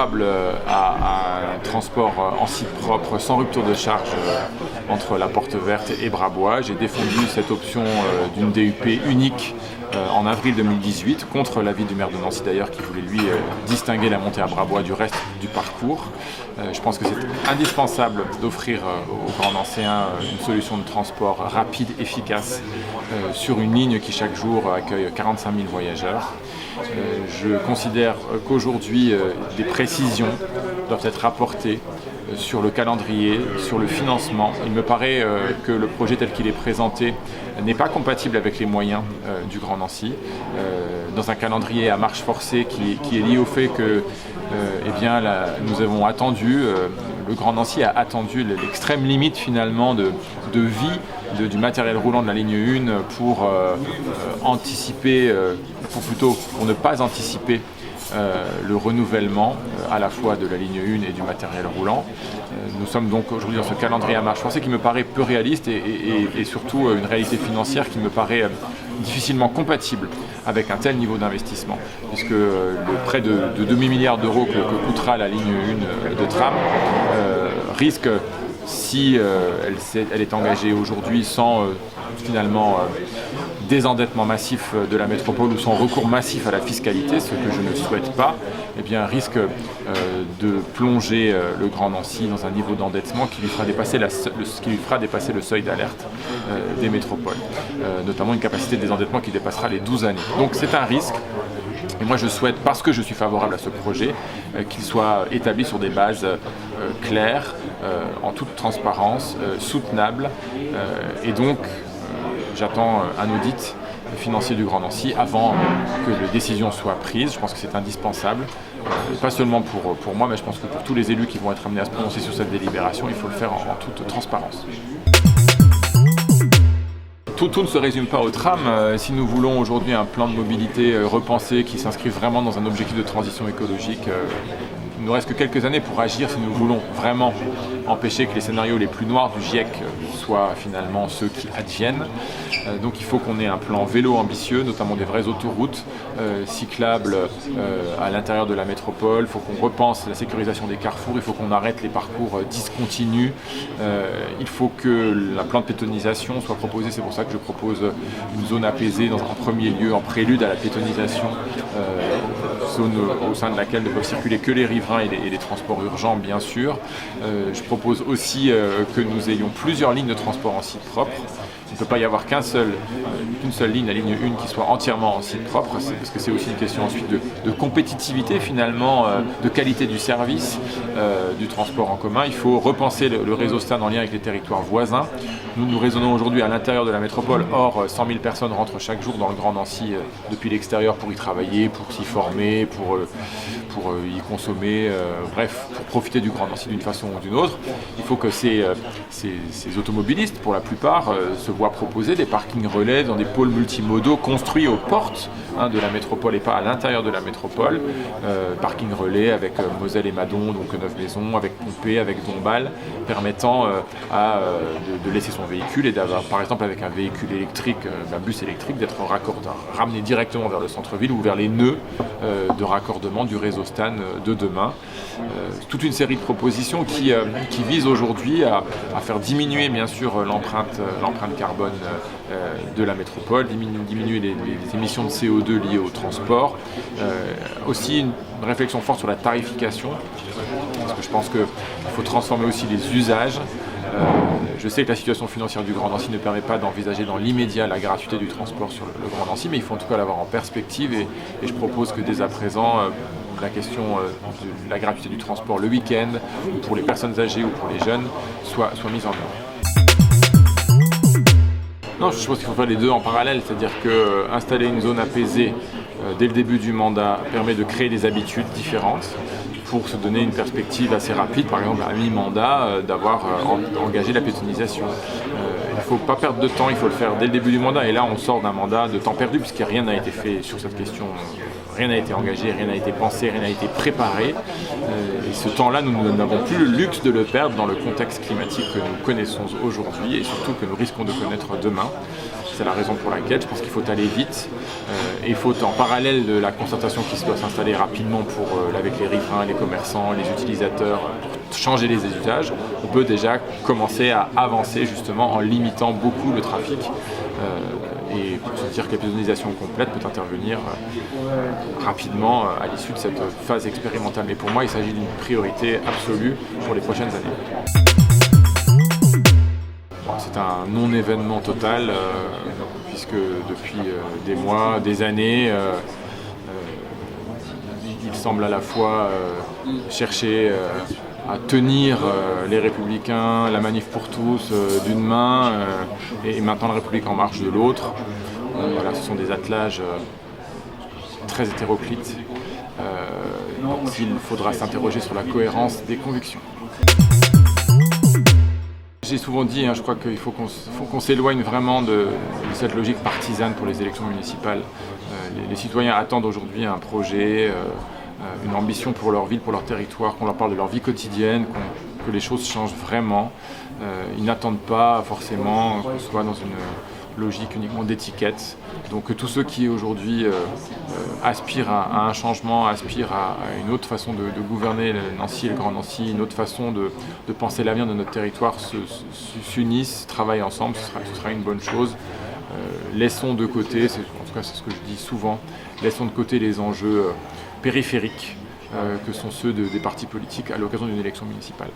favorable à un transport en site propre sans rupture de charge entre la Porte Verte et Brabois. J'ai défendu cette option d'une DUP unique en avril 2018, contre l'avis du maire de Nancy d'ailleurs, qui voulait lui distinguer la montée à Brabois du reste du parcours. Je pense que c'est indispensable d'offrir aux grands Nancéens une solution de transport rapide, efficace, sur une ligne qui chaque jour accueille 45 000 voyageurs. Je considère qu'aujourd'hui, des précisions doivent être apportées sur le calendrier, sur le financement. Il me paraît que le projet tel qu'il est présenté n'est pas compatible avec les moyens du Grand Nancy, dans un calendrier à marche forcée qui est lié au fait que nous avons attendu, le Grand Nancy a attendu l'extrême limite finalement de vie du matériel roulant de la ligne 1 pour anticiper, pour ne pas anticiper le renouvellement à la fois de la ligne 1 et du matériel roulant. Nous sommes donc aujourd'hui dans ce calendrier à marche forcée qui me paraît peu réaliste et surtout une réalité financière qui me paraît difficilement compatible avec un tel niveau d'investissement, puisque le près de demi-milliard d'euros que coûtera la ligne 1 de tram risque, si elle est engagée aujourd'hui sans finalement désendettement massif de la métropole ou sans recours massif à la fiscalité, ce que je ne souhaite pas, risque de plonger le Grand Nancy dans un niveau d'endettement qui lui fera dépasser le seuil d'alerte des métropoles, notamment une capacité de désendettement qui dépassera les 12 années. Donc c'est un risque. Et moi je souhaite, parce que je suis favorable à ce projet, qu'il soit établi sur des bases claires, en toute transparence, soutenables, et donc j'attends un audit financier du Grand Nancy avant que les décisions soient prises. Je pense que c'est indispensable, pas seulement pour moi, mais je pense que pour tous les élus qui vont être amenés à se prononcer sur cette délibération, il faut le faire en toute transparence. Tout ne se résume pas au tram. Si nous voulons aujourd'hui un plan de mobilité repensé qui s'inscrive vraiment dans un objectif de transition écologique, il nous reste que quelques années pour agir si nous voulons vraiment empêcher que les scénarios les plus noirs du GIEC soient finalement ceux qui adviennent. Donc il faut qu'on ait un plan vélo ambitieux, notamment des vraies autoroutes cyclables à l'intérieur de la métropole. Il faut qu'on repense la sécurisation des carrefours, il faut qu'on arrête les parcours discontinus. Il faut que un plan de pétonisation soit proposé, c'est pour ça que je propose une zone apaisée dans un premier lieu, en prélude à la pétonisation, zone au sein de laquelle ne peuvent circuler que les riverains et les transports urgents bien sûr. Je propose aussi que nous ayons plusieurs lignes de transport en site propre. Il ne peut pas y avoir qu'une seule ligne, la ligne 1, qui soit entièrement en site propre, parce que c'est aussi une question ensuite de compétitivité finalement, de qualité du service du transport en commun. Il faut repenser le réseau STAN en lien avec les territoires voisins. Nous raisonnons aujourd'hui à l'intérieur de la métropole, or 100 000 personnes rentrent chaque jour dans le Grand Nancy depuis l'extérieur pour y travailler, pour s'y former, pour y consommer, pour profiter du Grand Nancy d'une façon ou d'une autre. Il faut que ces automobilistes, pour la plupart, se voient proposer des parkings relais dans des pôles multimodaux construits aux portes de la métropole et pas à l'intérieur de la métropole. Parking relais avec Moselle et Madon, donc Neuve-Maisons, avec Pompée, avec Dombasle, permettant de laisser son véhicule et d'avoir, par exemple avec un véhicule électrique, un bus électrique, d'être ramené directement vers le centre-ville ou vers les nœuds de raccordement du réseau STAN de demain. Toute une série de propositions qui visent aujourd'hui à faire diminuer bien sûr l'empreinte carbone de la métropole, diminuer les émissions de CO2 liées au transport. Aussi une réflexion forte sur la tarification, parce que je pense qu'il faut transformer aussi les usages. Je sais que la situation financière du Grand Nancy ne permet pas d'envisager dans l'immédiat la gratuité du transport sur le Grand Nancy, mais il faut en tout cas l'avoir en perspective et je propose que dès à présent, la question de la gratuité du transport le week-end, ou pour les personnes âgées ou pour les jeunes, soit mise en œuvre. Non, je pense qu'il faut faire les deux en parallèle, c'est-à-dire qu'installer une zone apaisée dès le début du mandat permet de créer des habitudes différentes pour se donner une perspective assez rapide, par exemple à mi-mandat, d'avoir engagé la pétonisation. Il ne faut pas perdre de temps, il faut le faire dès le début du mandat, et là on sort d'un mandat de temps perdu puisque rien n'a été fait sur cette question, rien n'a été engagé, rien n'a été pensé, rien n'a été préparé. Et ce temps-là, nous n'avons plus le luxe de le perdre dans le contexte climatique que nous connaissons aujourd'hui et surtout que nous risquons de connaître demain. C'est la raison pour laquelle je pense qu'il faut aller vite. Et il faut, en parallèle de la concertation qui doit s'installer rapidement avec les riverains, les commerçants, les utilisateurs, pour changer les usages, on peut déjà commencer à avancer justement en limitant beaucoup le trafic. Et pour se dire que la pénalisation complète peut intervenir rapidement à l'issue de cette phase expérimentale. Mais pour moi, il s'agit d'une priorité absolue pour les prochaines années. C'est un non-événement total, puisque depuis des mois, des années, il semble à la fois chercher à tenir les Républicains, la Manif pour tous d'une main et maintenant la République en marche de l'autre. Voilà, ce sont des attelages très hétéroclites. Donc il faudra s'interroger sur la cohérence des convictions. J'ai souvent dit, je crois qu'il faut qu'on s'éloigne vraiment de cette logique partisane pour les élections municipales. Les citoyens attendent aujourd'hui un projet, une ambition pour leur ville, pour leur territoire, qu'on leur parle de leur vie quotidienne, que les choses changent vraiment. Ils n'attendent pas forcément qu'on soit dans une logique uniquement d'étiquette. Donc tous ceux qui aujourd'hui aspirent à un changement, aspirent à une autre façon de gouverner Nancy et le Grand Nancy, une autre façon de penser l'avenir de notre territoire, s'unissent, travaillent ensemble, ce sera une bonne chose. Laissons de côté, en tout cas c'est ce que je dis souvent, laissons de côté les enjeux périphériques que sont ceux des partis politiques à l'occasion d'une élection municipale.